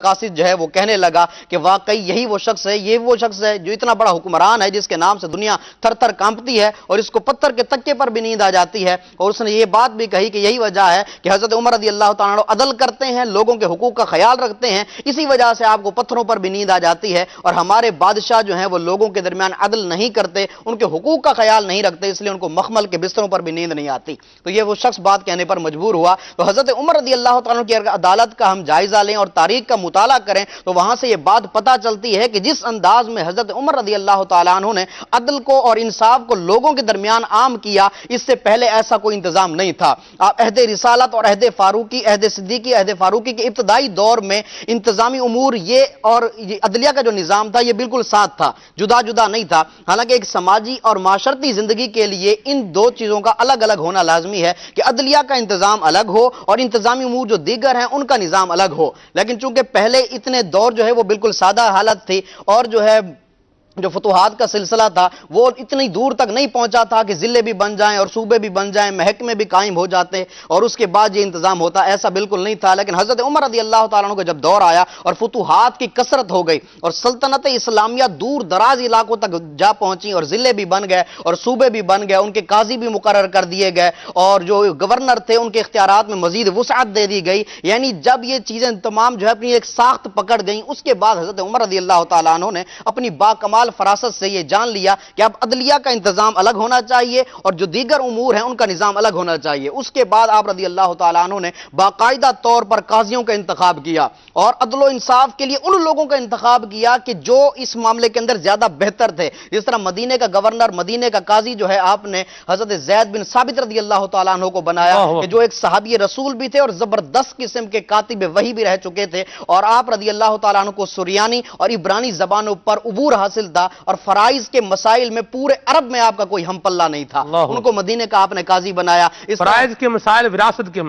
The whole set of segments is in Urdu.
قاصد جو ہے وہ کہنے لگا کہ واقعی یہی وہ شخص ہے، یہ وہ شخص ہے جو اتنا بڑا حکمران ہے جس کے نام سے دنیا تھر تھر کانپتی ہے اور اس کو پتھر کے تکے پر بھی نیند آ جاتی ہے۔ اور اس نے یہ بات بھی کہی کہ یہی وجہ ہے کہ حضرت عمر رضی اللہ تعالیٰ عنہ عدل کرتے ہیں، لوگوں کے حقوق کا خیال رکھتے ہیں، اسی وجہ سے آپ کو پتھروں پر بھی نیند آ جاتی ہے۔ اور ہمارے بادشاہ جو ہیں وہ لوگوں کے درمیان عدل نہیں کرتے، ان کے حقوق کا خیال نہیں رکھتے، اس لیے ان کو مخمل کے بستروں پر بھی نیند نہیں آتی۔ تو یہ وہ شخص بات کہنے پر مجبور ہوا۔ تو حضرت عمر رضی اللہ تعالیٰ کی عدالت کا ہم جائزہ لیں اور تاریخ کا مطالعہ کریں تو وہاں سے یہ بات پتہ چلتی ہے کہ جس انداز میں حضرت عمر رضی اللہ تعالیٰ عنہ نے عدل کو اور انصاف کو لوگوں کے درمیان عام کیا، اس سے پہلے ایسا کوئی انتظام نہیں تھا۔ آپ عہد رسالت اور عہد فاروقی، عہد صدیقی، عہد فاروقی کے ابتدائی دور میں انتظامی امور یہ اور عدلیہ کا جو نظام تھا یہ بالکل ساتھ تھا، جدا جدا نہیں تھا۔ حالانکہ ایک سماجی اور معاشرتی زندگی کے لیے ان دو چیزوں کا الگ الگ ہونا لازمی ہے کہ عدلیہ کا انتظام الگ ہو اور انتظامی امور جو دیگر ہیں ان کا نظام الگ ہو۔ لیکن چونکہ پہلے اتنے دور جو ہے وہ بالکل سادہ حالت تھی اور جو ہے جو فتوحات کا سلسلہ تھا وہ اتنی دور تک نہیں پہنچا تھا کہ ضلع بھی بن جائیں اور صوبے بھی بن جائیں، محکمے بھی قائم ہو جاتے اور اس کے بعد یہ انتظام ہوتا، ایسا بالکل نہیں تھا۔ لیکن حضرت عمر رضی اللہ تعالیٰ عنہ کا جب دور آیا اور فتوحات کی کثرت ہو گئی اور سلطنت اسلامیہ دور دراز علاقوں تک جا پہنچی اور ضلع بھی بن گئے اور صوبے بھی بن گئے، ان کے قاضی بھی مقرر کر دیے گئے اور جو گورنر تھے ان کے اختیارات میں مزید وسعت دے دی گئی، یعنی جب یہ چیزیں تمام جو ہے اپنی ایک ساخت پکڑ گئیں، اس کے بعد حضرت عمر رضی اللہ تعالیٰ عنہ نے اپنی باکمال فراست سے یہ جان لیا کہ اب عدلیہ کا انتظام الگ ہونا چاہیے اور جو دیگر امور ہیں ان کا نظام الگ ہونا چاہیے۔ اس کے بعد آپ رضی اللہ تعالیٰ عنہ نے باقاعدہ طور پر قاضیوں کا انتخاب کیا اور عدل و انصاف کے لیے ان لوگوں کا انتخاب کیا کہ جو اس معاملے کے اندر زیادہ بہتر تھے۔ جس طرح مدینے کا گورنر، مدینے کا قاضی جو ہے آپ نے حضرت زید بن ثابت رضی اللہ تعالیٰ عنہ کو بنایا کہ جو ایک صحابی رسول بھی تھے اور زبردست قسم کے کاتب وحی بھی رہ چکے تھے، اور آپ رضی اللہ تعالیٰ عنہ کو سریانی اور عبرانی زبانوں پر عبور حاصل تھا اور فرائض کے مسائل میں پورے عرب میں آپ کا کوئی ہم پلہ نہیں تھا، ان کو مدینے کا آپ نے قاضی بنایا۔ فرائض کے مسائل، وراثت کے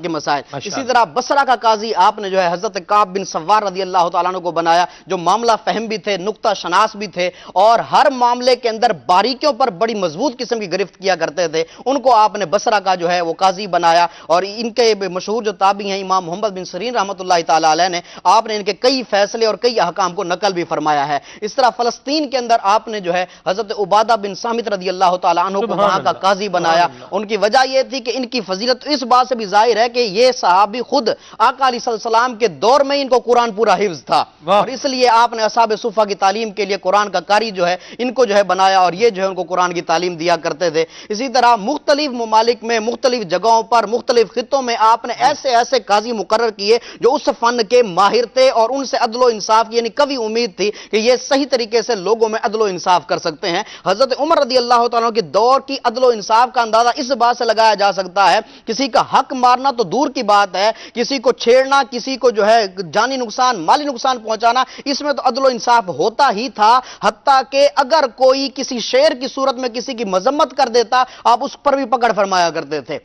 مسائل۔ اسی طرح بصرہ کا قاضی آپ نے جو ہے حضرت کعب بن سوار رضی اللہ تعالیٰ عنہ کو بنایا، جو معاملہ فہم بھی تھے، نقطہ شناس بھی تھے اور ہر معاملے کے اندر باریکیوں پر بڑی مضبوط قسم کی گرفت کیا کرتے تھے، ان کو آپ نے بصرہ کا جو ہے وہ قاضی بنایا۔ اور ان کے مشہور جو تابعی ہیں امام محمد بن سیرین رحمۃ اللہ تعالیٰ علیہ نے، آپ نے ان کے کئی فیصلے اور کئی احکام کو نقل بھی فرمایا ہے۔ اس طرح فلسطین کے اندر آپ نے جو ہے حضرت عبادہ بن صامت رضی اللہ تعالیٰ عنہ کو وہاں کا قاضی بنایا۔ ان کی وجہ یہ تھی کہ ان کی فضیلت اس بات سے بھی ظاہر ہے کہ یہ صحابی خود آقا علیہ السلام کے دور میں ان کو قرآن پورا حفظ تھا اور اس لیے آپ نے اصحاب صفہ کی تعلیم کے لیے قرآن کا قاری جو ہے ان کو جو ہے بنایا اور یہ جو ہے ان کو قرآن کی تعلیم دیا کرتے تھے۔ اسی طرح مختلف ممالک میں، مختلف جگہوں پر، مختلف خطوں میں آپ نے ایسے ایسے قاضی مقرر کیے جو اس فن کے ماہر تھے اور ان سے عدل و انصاف کی یعنی کبھی امید تھی کہ یہ صحیح طریقے سے لوگوں میں عدل و انصاف کر سکتے ہیں۔ حضرت عمر رضی اللہ تعالیٰ کے دور کی عدل و انصاف کا اندازہ اس بات سے لگایا جا سکتا ہے، کسی کا حق مارنا تو دور کی بات ہے، کسی کو چھیڑنا، کسی کو جو ہے جانی نقصان، مالی نقصان پہنچانا، اس میں تو عدل و انصاف ہوتا ہی تھا۔ حتیٰ کہ اگر کوئی کسی شعر کی صورت میں کسی کی مذمت کر دیتا، آپ اس پر بھی پکڑ فرمایا کرتے تھے۔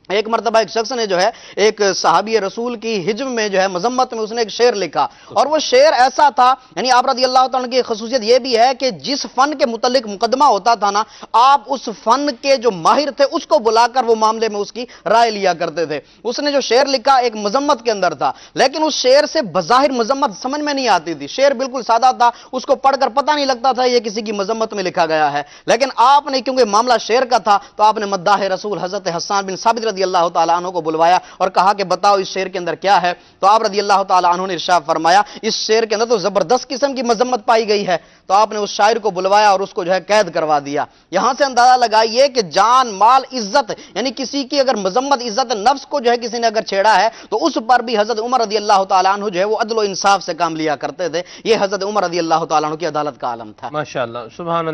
ایک مرتبہ ایک شخص نے جو ہے ایک صحابی رسول کی ہجم میں جو ہے مذمت میں اس نے ایک شعر لکھا اور وہ شعر ایسا تھا، یعنی آپ رضی اللہ تعالیٰ کی خصوصیت یہ بھی ہے کہ جس فن کے متعلق مقدمہ ہوتا تھا نا، آپ اس فن کے جو ماہر تھے اس کو بلا کر وہ معاملے میں اس کی رائے لیا کرتے تھے۔ اس نے جو شعر لکھا ایک مذمت کے اندر تھا، لیکن اس شعر سے بظاہر مذمت سمجھ میں نہیں آتی تھی، شعر بالکل سادہ تھا، اس کو پڑھ کر پتہ نہیں لگتا تھا یہ کسی کی مذمت میں لکھا گیا ہے۔ لیکن آپ نے کیونکہ معاملہ شعر کا تھا تو آپ نے مداح رسول حضرت حسان بن ثابت رضی اللہ تعالیٰ عنہ کو بلوایا اور کہا کہ بتاؤ اس شعر کے اندر کیا ہے؟ تو آپ رضی اللہ تعالیٰ عنہ نے ارشاد فرمایا اس شعر کے اندر تو زبردست قسم کی مذمت پائی گئی ہے۔ تو آپ نے اس شاعر کو بلوایا اور اس کو جو ہے قید کروا دیا۔ یہاں سے اندازہ لگائیے کہ جان، مال، عزت، یعنی کسی کی اگر مذمت، عزت نفس کو جو ہے کسی نے اگر چھیڑا ہے تو اس پر بھی حضرت عمر رضی اللہ تعالیٰ عنہ جو ہے وہ عدل و انصاف سے کام لیا کرتے تھے۔ یہ حضرت عمر رضی اللہ تعالیٰ عنہ کی عدالت کا عالم تھا۔ ماشاءاللہ، سبحان اللہ۔